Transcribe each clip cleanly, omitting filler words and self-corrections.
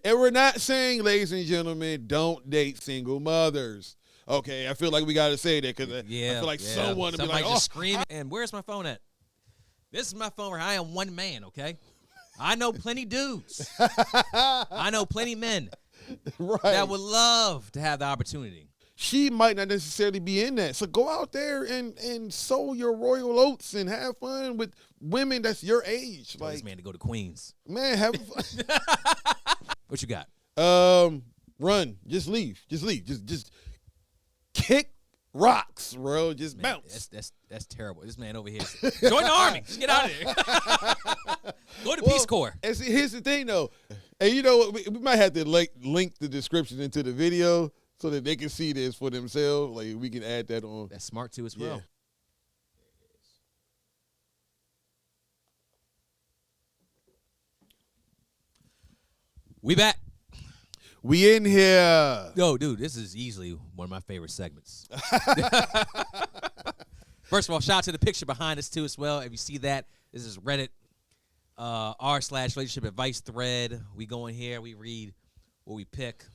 And we're not saying, ladies and gentlemen, don't date single mothers. Okay, I feel like we got to say that because I feel like someone will be like, just screaming. And where's my phone at? This is my phone where I am one man, okay? I know plenty dudes. I know plenty men that would love to have the opportunity. She might not necessarily be in that. So go out there and sow your royal oats and have fun with women that's your age. Tell this man to go to Queens. Man, have fun. What you got? Run. Just leave. Just kick rocks, bro. Just Man, bounce. That's terrible. This man over here. Join the army. Just get out of here. Go to Peace Corps. And see, here's the thing, though. And you know what? We might have to link the description into the video so that they can see this for themselves. Like, we can add that on. That's smart, too, as well. Yeah. We back. We in here. Yo, dude, this is easily one of my favorite segments. First of all, shout out to the picture behind us, too, as well. If you see that, this is Reddit, r/relationship advice thread. We go in here, we read what we pick.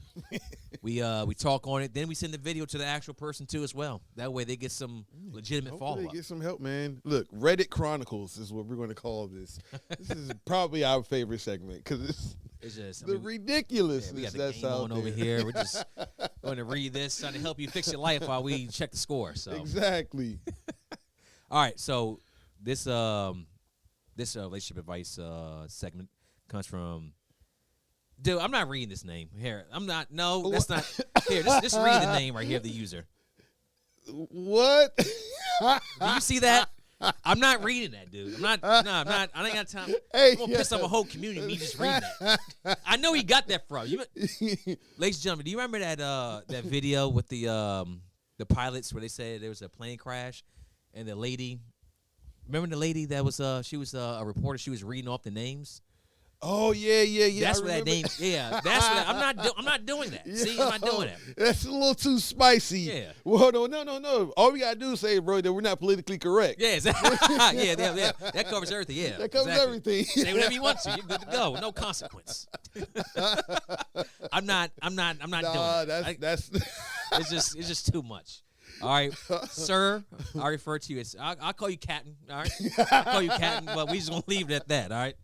We talk on it. Then we send the video to the actual person, too, as well. That way they get some legitimate follow-up. Get some help, man. Look, Reddit Chronicles is what we're going to call this. This is probably our favorite segment because it's just the ridiculousness we got the that's game out on there. Over here. We're just going to read this, trying to help you fix your life while we check the score. So exactly. All right, so this relationship advice segment comes from. Dude, I'm not reading this name here. I'm not. No, that's not. Here, just read the name right here of the user. What? Do you see that? I'm not reading that, dude. I'm not. No, I'm not. I ain't got time. Hey, I'm gonna piss off a whole community. Me just reading that. I know he got that from you. Ladies and gentlemen, do you remember that video with the pilots where they said there was a plane crash and the lady? Remember the lady that was she was a reporter. She was reading off the names. Oh yeah. That's what that name. Yeah, that's what I'm not doing that. See, I'm not doing that. That's a little too spicy. Yeah. Well, no. All we gotta do is say, bro, that we're not politically correct. Yeah, exactly. yeah. That covers everything. Yeah, that covers everything. Say whatever you want to. You're good to go. No consequence. I'm not doing it. That's. It's just too much. All right, sir. I refer to you as I'll call you Captain. All right, I'll call you Captain, but we just gonna leave it at that. All right.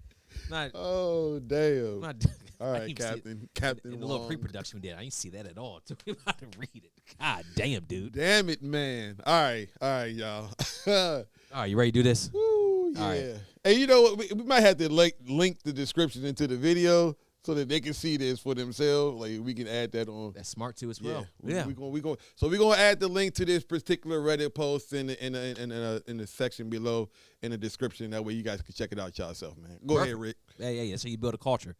Oh damn! Not, all right, Captain. In the little pre-production we did, I didn't see that at all. Took me about to read it. God damn, dude. Damn it, man. All right, y'all. All right, you ready to do this? Woo, yeah. All right. Hey, you know what? We might have to link the description into the video so that they can see this for themselves. Like, we can add that on. That's smart too as well. Yeah. We going. So we're gonna add the link to this particular Reddit post in the section below in the description. That way you guys can check it out yourself, man. Go ahead, Rick. Yeah. So you build a culture.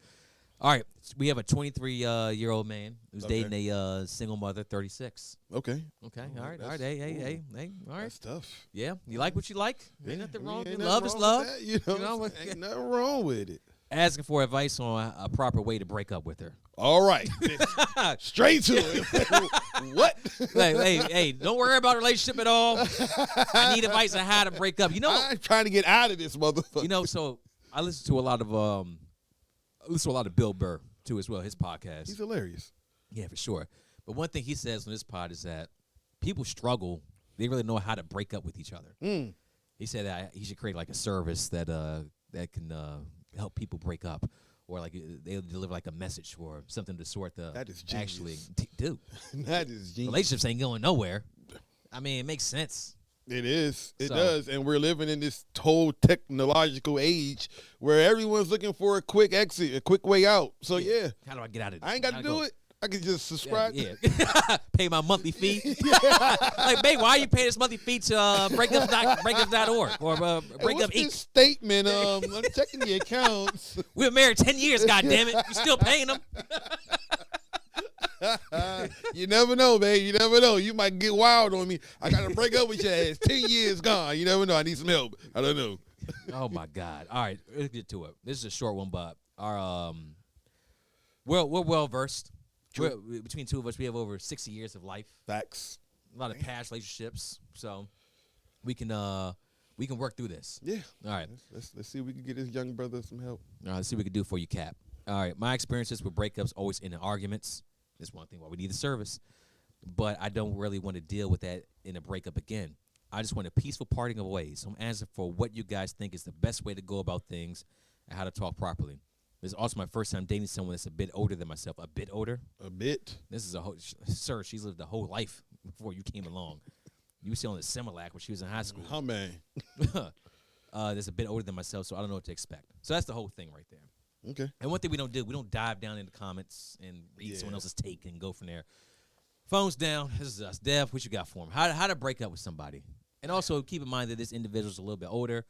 All right. So we have a 23-year-old man who's dating a single mother, 36. Okay. All right. Hey. All right. That's tough. Yeah. You like what you like. Ain't nothing wrong. Ain't Love is love. Ain't nothing wrong with it. Asking for advice on a proper way to break up with her. All right. Straight to it. What? Hey, don't worry about relationship at all. I need advice on how to break up. You know, I'm trying to get out of this motherfucker. You know, so I listen to a lot of Bill Burr too as well, his podcast. He's hilarious. Yeah, for sure. But one thing he says on this pod is that people struggle. They really know how to break up with each other. He said that he should create like a service that can help people break up, or like they'll deliver like a message or something to sort the. That is genius. Actually, dude. That is genius. Relationships ain't going nowhere. I mean, it makes sense. It is. It does. And we're living in this whole technological age where everyone's looking for a quick exit, a quick way out. So yeah. How do I get out of this? I ain't got to do it. I can just subscribe. Yeah. Pay my monthly fee. Like, babe, why are you paying this monthly fee to breakup.org or Breakup Inc. Inc. Statement. I'm checking the accounts. We were married 10 years, goddammit. You still paying them. You never know, man. You never know. You might get wild on me. I got to break up with your ass. 10 years gone. You never know. I need some help. I don't know. Oh, my God. All right. Let's get to it. This is a short one, but we're well-versed. Between two of us, we have over 60 years of life. Facts. A lot of past relationships. So we can work through this. Yeah. All right. Let's see if we can get this young brother some help. All right. Let's see what we can do for you, Cap. All right, my experiences with breakups always end in arguments. That's one thing why we need the service. But I don't really want to deal with that in a breakup again. I just want a peaceful parting of ways. So I'm asking for what you guys think is the best way to go about things and how to talk properly. This is also my first time dating someone that's a bit older than myself. A bit older? A bit. This is a whole, sir, she's lived a whole life before you came along. You were still on the Similac when she was in high school. Huh, man. That's a bit older than myself, so I don't know what to expect. So that's the whole thing right there. Okay. And one thing we don't do, we don't dive down into comments and read someone else's take and go from there. Phones down. This is us. Dev, what you got for him? How to break up with somebody. And also keep in mind that this individual's a little bit older.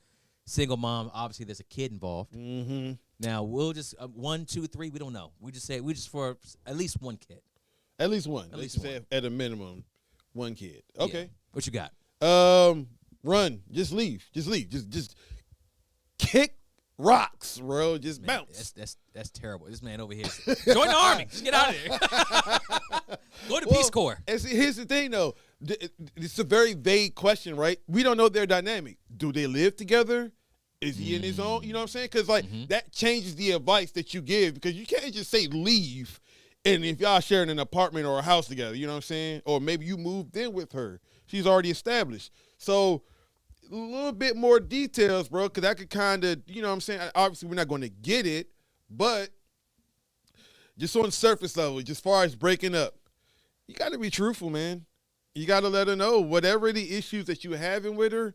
Single mom. Obviously, there's a kid involved. Mm-hmm. Now, we'll just, 1, 2, 3, we don't know. We just for at least one kid. At least one. At least one. At a minimum, one kid. Okay. Yeah. What you got? Run. Just leave. Just kick rocks, bro. Just Man, bounce. That's terrible. This man over here. Join the army. Just get out of here. Go to Peace Corps. And see, here's the thing, though. It's a very vague question, right? We don't know their dynamic. Do they live together? Is he in his own? You know what I'm saying? Because, like, that changes the advice that you give, because you can't just say leave, and if y'all sharing an apartment or a house together, you know what I'm saying? Or maybe you moved in with her. She's already established. So a little bit more details, bro, because that could kind of, you know what I'm saying? Obviously, we're not going to get it, but just on the surface level, just as far as breaking up, you got to be truthful, man. You got to let her know whatever the issues that you're having with her.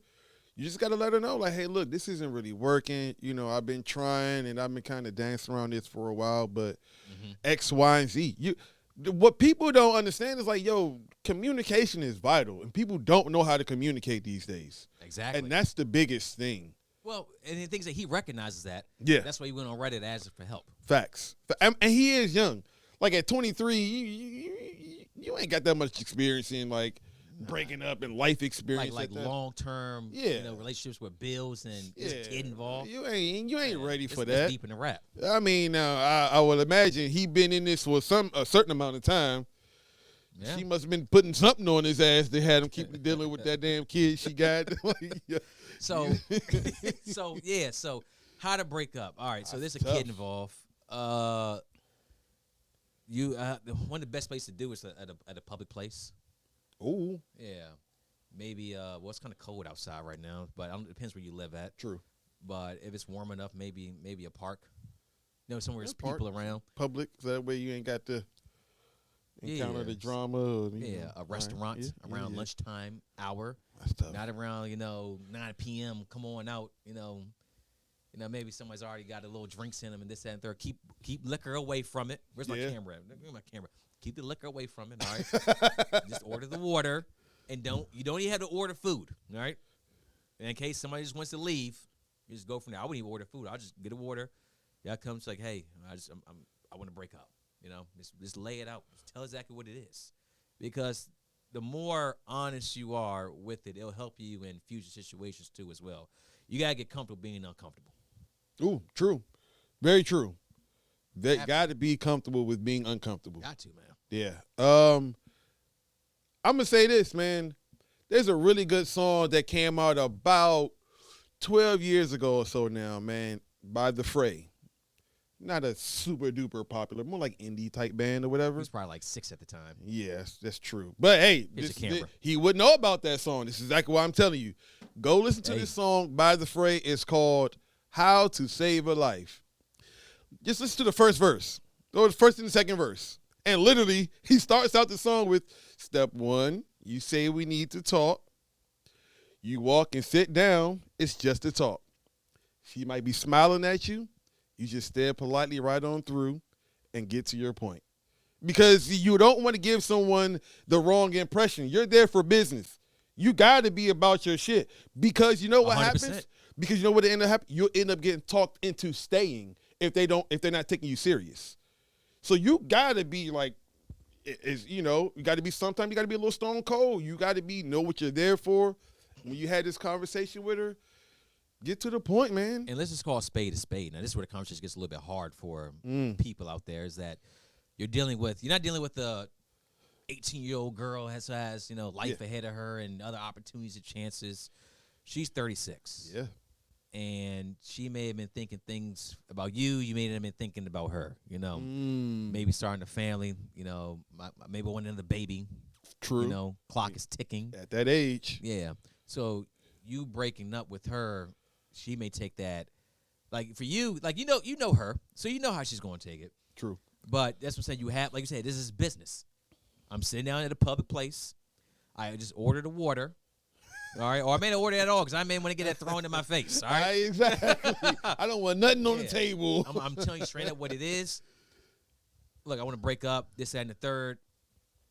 You just got to let her know, like, hey, look, this isn't really working. You know, I've been trying, and I've been kind of dancing around this for a while, but X, Y, and Z. What people don't understand is, like, yo, communication is vital, and people don't know how to communicate these days. Exactly. And that's the biggest thing. Well, and the things that he recognizes that. Yeah. That's why he went on Reddit asking for help. Facts. And he is young. Like, at 23, you ain't got that much experience in, like, breaking up and life experience. Like long-term relationships with bills and there's a kid involved. You ain't ready for It's that. deep in the rap. I mean, I would imagine he been in this for a certain amount of time. Yeah. She must have been putting something on his ass that had him keep dealing with that damn kid she got. So how to break up. All right, so there's a kid involved. One of the best places to do is at a public place. Ooh. Yeah. Maybe it's kind of cold outside right now, but it depends where you live at. True. But if it's warm enough, maybe a park. You know, somewhere there's people around. Public, so that way you ain't got to encounter the drama. Or, a restaurant around lunchtime hour. That's tough. Not around, 9 p.m. Come on out, maybe somebody's already got a little drinks in them and this, that, and third. Keep liquor away from it. Where's my camera? Where's my camera? Keep the liquor away from it, all right? Just order the water, and you don't even have to order food, all right? And in case somebody just wants to leave, you just go from there. I wouldn't even order food. I'll just get a water. Y'all comes like, hey, I want to break up, Just lay it out. Just tell exactly what it is. Because the more honest you are with it, it'll help you in future situations too as well. You got to get comfortable being uncomfortable. Ooh, true. Very true. They got to be comfortable with being uncomfortable. Got to, man. Yeah. I'm going to say this, man. There's a really good song that came out about 12 years ago or so now, man, by The Fray. Not a super duper popular, more like indie type band or whatever. He was probably like 6 at the time. Yes, that's true. But hey, he would know about that song. This is exactly why I'm telling you. Go listen to this song by The Fray. It's called How to Save a Life. Just listen to the first verse. Or the first and the second verse. And literally, he starts out the song with, step 1, you say we need to talk. You walk and sit down. It's just a talk. She might be smiling at you. You just stare politely right on through and get to your point. Because you don't want to give someone the wrong impression. You're there for business. You got to be about your shit. Because you know what 100%. Happens? Because you know what end up happening? You'll end up getting talked into staying if they're not taking you serious. So you got to be like, you got to be, sometimes you got to be a little stone cold. You got to know what you're there for. When you had this conversation with her, get to the point, man. And let's just call a spade a spade. Now, this is where the conversation gets a little bit hard for people out there, is that you're not dealing with the 18-year-old girl has life ahead of her and other opportunities and chances. She's 36. Yeah. and she may have been thinking things about you. You may have been thinking about her. Maybe starting a family. Maybe wanting another baby. True. Clock is ticking at that age. Yeah. So you breaking up with her, she may take that. Like for you, like you know her, so you know how she's going to take it. True. But that's what I'm saying. You have, like you said, this is business. I'm sitting down at a public place. I just ordered the water. All right, or I may not order at all because I may want to get that thrown in my face. All right, exactly. I don't want nothing on the table. I'm telling you straight up what it is. Look, I want to break up. This, that, and the third.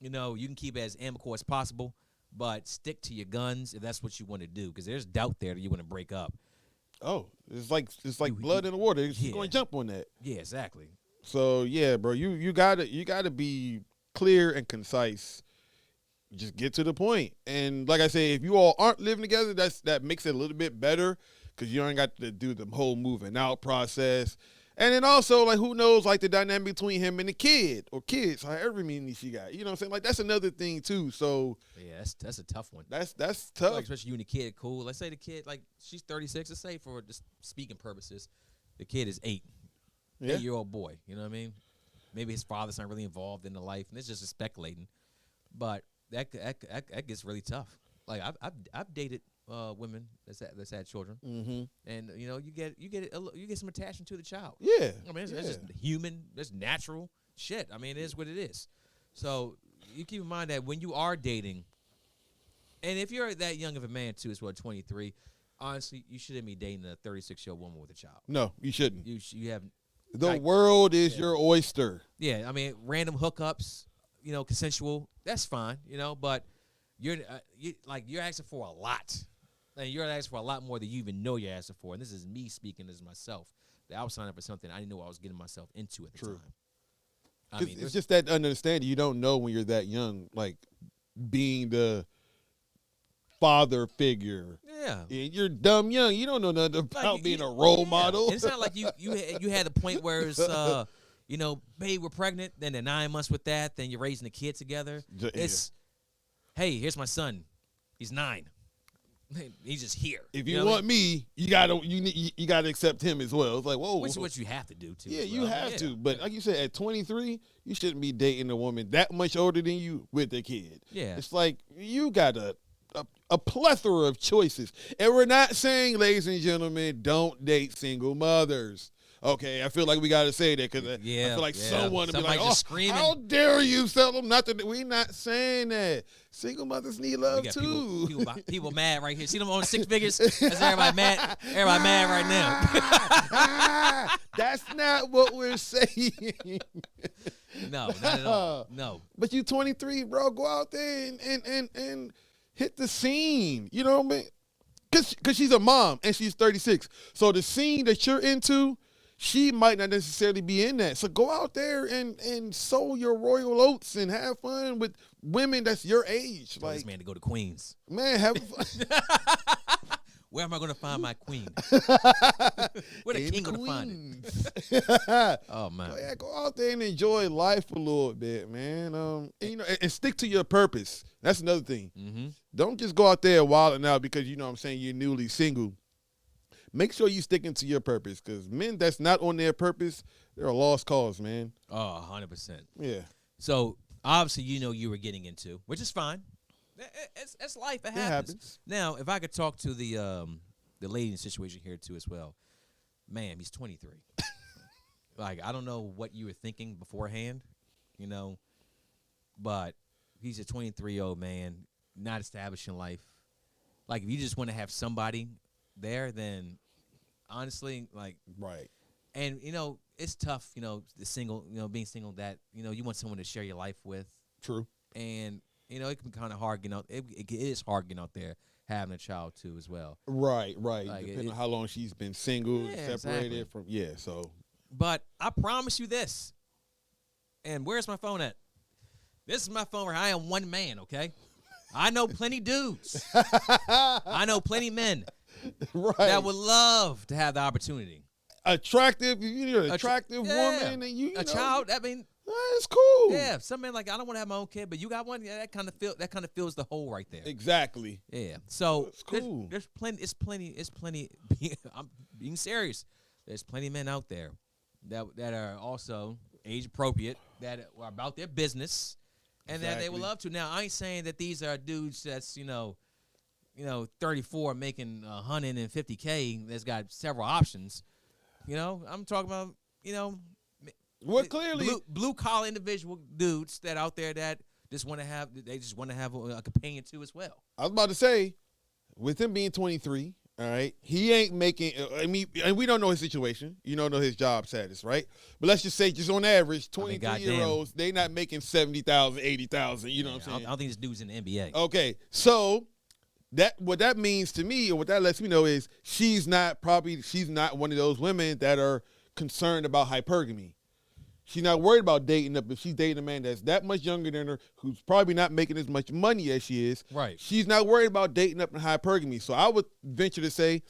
You can keep it as amicable as possible, but stick to your guns if that's what you want to do. Because there's doubt there that you want to break up. Oh, it's like blood in the water. It's going to jump on that. Yeah, exactly. So yeah, bro, you gotta be clear and concise. Just get to the point. And like I say, if you all aren't living together, that makes it a little bit better because you ain't got to do the whole moving out process. And then also, like, who knows, like, the dynamic between him and the kid or kids, however many she got. You know what I'm saying? Like, that's another thing, too. So yeah, that's a tough one. That's tough. Like, especially you and the kid, cool. Let's say the kid, like, she's 36. Let's say for just speaking purposes, the kid is 8. Yeah. 8-year-old boy. You know what I mean? Maybe his father's not really involved in the life, and it's just speculating. But that gets really tough. Like, I've dated women that's had children, and you get some attachment to the child. Yeah, I mean it's just human, it's natural shit. I mean it is what it is. So you keep in mind that when you are dating, and if you're that young of a man too, as well, 23, honestly, you shouldn't be dating a 36-year-old woman with a child. No, you shouldn't. You have the world is your oyster. Yeah, I mean random hookups, consensual. That's fine, but you're asking for a lot. And you're asking for a lot more than you even know you're asking for. And this is me speaking as myself. That I was signing up for something I didn't know what I was getting myself into at the time. I mean, it's just that understanding. You don't know when you're that young, like being the father figure. Yeah. And you're dumb young. You don't know nothing about being a role model. And it's not like you had a point where it's babe, we're pregnant, then the 9 months with that, then you're raising a kid together. It's hey, here's my son. He's 9. He's just here. If you want me, you gotta accept him as well. It's like, whoa. Which is what you have to do too. Yeah, you have to. But like you said, at 23, you shouldn't be dating a woman that much older than you with a kid. Yeah. It's like you got a plethora of choices. And we're not saying, ladies and gentlemen, don't date single mothers. Okay, I feel like we got to say that because I feel like someone will be like, screaming. How dare you sell them? We're not saying that. Single mothers need love too. People mad right here. See them on 6 figures? That's everybody mad. Everybody mad right now. That's not what we're saying. No, not at all. No. But you 23, bro. Go out there and hit the scene. You know what I mean? Because she's a mom and she's 36. So the scene that you're into, she might not necessarily be in that. So go out there and sow your royal oats and have fun with women that's your age. Tell this man to go to Queens. Man, have fun. Where am I going to find my queen? Where the king going to find it? Oh, man. So, go out there and enjoy life a little bit, man. And stick to your purpose. That's another thing. Mm-hmm. Don't just go out there wilding out because, you're newly single. Make sure you sticking to your purpose because men that's not on their purpose, they're a lost cause, man. Oh, 100%. Yeah. So, obviously, you were getting into, which is fine. It's life. It happens. Now, if I could talk to the lady in the situation here, too, as well. Man, he's 23. Like, I don't know what you were thinking beforehand, but he's a 23-year-old man, not established in life. Like, if you just want to have somebody there, then honestly, like, right. And it's tough, the single, being single, that you want someone to share your life with. True. And it can be kind of hard, it is hard getting out there having a child too as well. Right. Like depending on how long she's been single, separated from so. But I promise you this, and where's my phone at? This is my phone where I am one man, okay? I know plenty dudes. I know plenty men. Right. That would love to have the opportunity. Attractive, you're an attractive woman, and you a child. I mean, It's cool. Yeah, some men like I don't want to have my own kid, but you got one. Yeah, that kind of fills the hole right there. Exactly. Yeah. So it's cool. There's plenty. It's plenty. I'm being serious. There's plenty of men out there that are also age appropriate, that are about their business, and that they would love to. Now, I ain't saying that these are dudes that's 34 making $150K. That's got several options. I'm talking about Well, clearly, blue collar individual dudes that out there that just want to have a companion too as well. I was about to say, with him being 23, all right, he ain't making. I mean, and we don't know his situation. You don't know his job status, right? But let's just say, just on average, 23-year-olds, they not making 70,000, 80,000. You know what I'm saying? I don't think this dude's in the NBA. Okay, so what that means to me, or what that lets me know, is she's not one of those women that are concerned about hypergamy. She's not worried about dating up. If she's dating a man that's that much younger than her, who's probably not making as much money as she is, right? She's not worried about dating up in hypergamy. So I would venture to say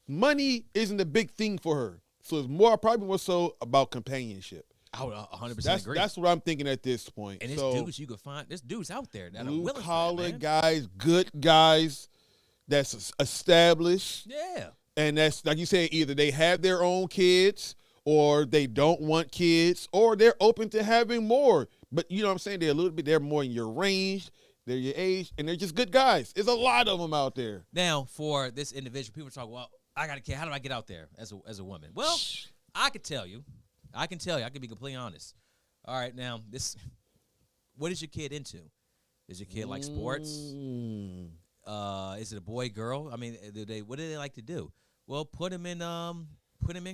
money isn't a big thing for her. So it's probably more so about companionship. I would 100% agree. That's what I'm thinking at this point. And dudes you could find. There's dudes out there that are willing blue collar man. guys, good guys, that's established. Yeah. And that's, like you said, either they have their own kids, or they don't want kids, or they're open to having more. But you know what I'm saying? They're more in your range, they're your age, and they're just good guys. There's a lot of them out there. Now, for this individual, people talk, well, I got a kid. How do I get out there as a woman? Well, I can tell you. I can be completely honest. All right, now, what is your kid into? Is your kid like sports? Is it a boy, girl? I mean, what do they like to do? Well, put them in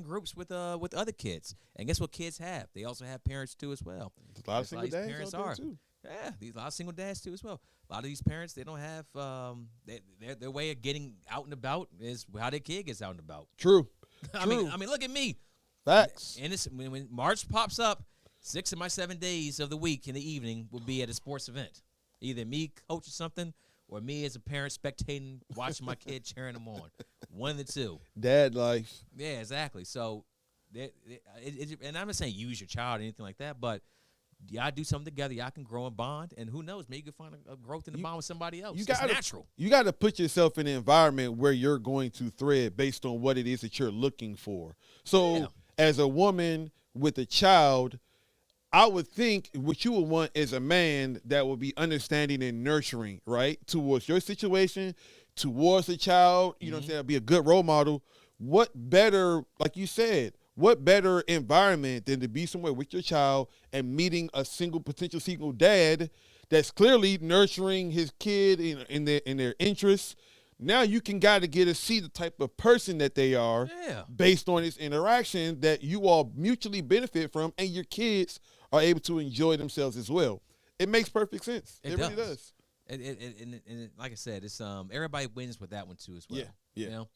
groups with other kids, and guess what kids have? They also have parents too as well. A lot of single dads out there too. Yeah, a lot of single dads too as well. A lot of these parents, they don't have their way of getting out and about is how their kid gets out and about. True. I mean, look at me. Facts. And when March pops up, 6 of my 7 days of the week in the evening will be at a sports event. Either me coaching something, or me as a parent spectating, watching my kid, cheering them on. One of the two. Dad life. Yeah, exactly. So, and I'm not saying use your child or anything like that, but y'all do something together. Y'all can grow and bond, and who knows, maybe you can find a growth in the bond with somebody else. It's natural. You got to put yourself in an environment where you're going to thread based on what it is that you're looking for. So, as a woman with a child, I would think what you would want is a man that will be understanding and nurturing, right, towards your situation, towards the child. You know what I'm saying? Be a good role model. What better, like you said, what better environment than to be somewhere with your child and meeting a potential single dad that's clearly nurturing his kid in their interests. Now you can get to see the type of person that they are based on this interaction that you all mutually benefit from, and your kids are able to enjoy themselves as well. It makes perfect sense. It really does. And like I said, it's everybody wins with that one too as well. Yeah. You know?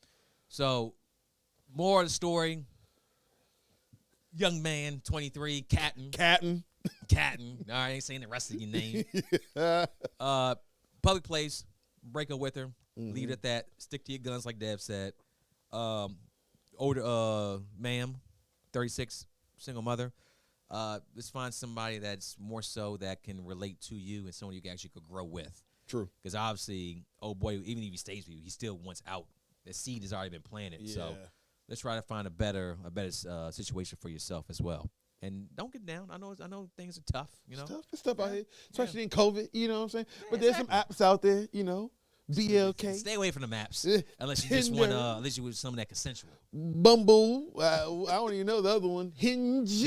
So, more of the story. Young man, 23, Catton. All right, I ain't saying the rest of your name. Public place, break up with her, leave it at that. Stick to your guns, like Dev said. Older ma'am, 36, single mother. Let's find somebody that's more so that can relate to you and someone you actually could grow with. True. Because obviously, oh boy, even if he stays with you, he still wants out. The seed has already been planted. Yeah. So let's try to find a better situation for yourself as well. And don't get down. I know things are tough. You know, it's tough out here, especially in COVID. You know what I'm saying? But there's some apps out there. You know, BLK. Stay away from the maps unless you just want unless you want something that consensual. Bumble. I don't even know the other one. Hinge.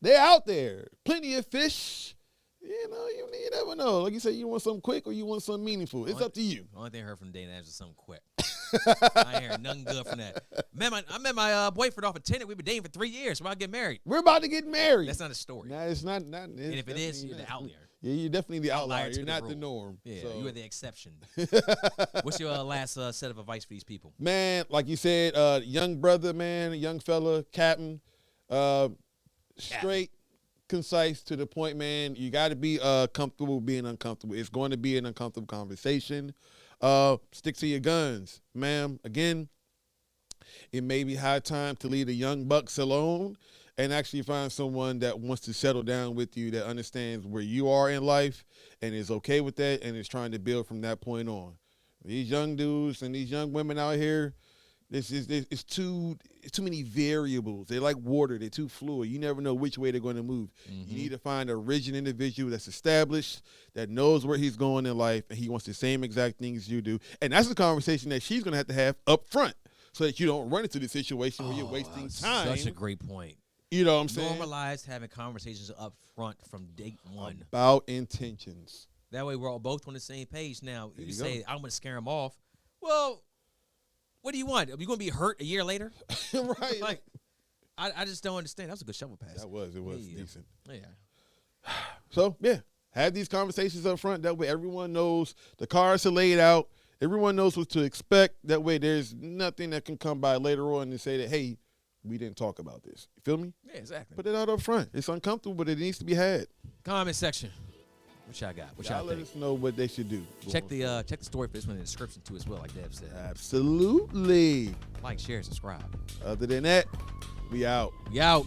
They're out there. Plenty of fish. You know, you never know. Like you said, you want something quick or you want something meaningful. It's up to you. The only thing I heard from Dana is something quick. I ain't hearing nothing good from that. I met my boyfriend off a Tinder. We've been dating for 3 years. We're about to get married. We're about to get married. That's not a story. Nah, it's not. And if it is, you're the outlier. Yeah, you're definitely the outlier. You're not the norm. Yeah, so. You are the exception. What's your last set of advice for these people? Man, like you said, young brother, man, young fella, captain, straight, concise, to the point, man. You got to be comfortable being uncomfortable. It's going to be an uncomfortable conversation. Stick to your guns, ma'am. Again, it may be high time to leave the young bucks alone and actually find someone that wants to settle down with you, that understands where you are in life and is okay with that and is trying to build from that point on. These young dudes and these young women out here, it's too many variables. They're like water. They're too fluid. You never know which way they're going to move. Mm-hmm. You need to find a rigid individual that's established, that knows where he's going in life, and he wants the same exact things you do. And that's a conversation that she's going to have up front so that you don't run into the situation where you're wasting time. Such a great point. You know what I'm saying? Normalize having conversations up front from date one. About intentions. That way we're all both on the same page. Now, you say, I'm going to scare him off. Well, what do you want? Are you going to be hurt a year later? Right. Like, I just don't understand. That was a good shovel pass. It was decent. Yeah. So, yeah, have these conversations up front. That way everyone knows the cards are laid out. Everyone knows what to expect. That way there's nothing that can come by later on and say that, hey, we didn't talk about this. You feel me? Yeah, exactly. Put it out up front. It's uncomfortable, but it needs to be had. Comment section. What y'all got? What y'all let think? us know what they should do. Check the story for this one in the description too as well, like Dev said. Absolutely. Like, share, subscribe. Other than that, we out. We out.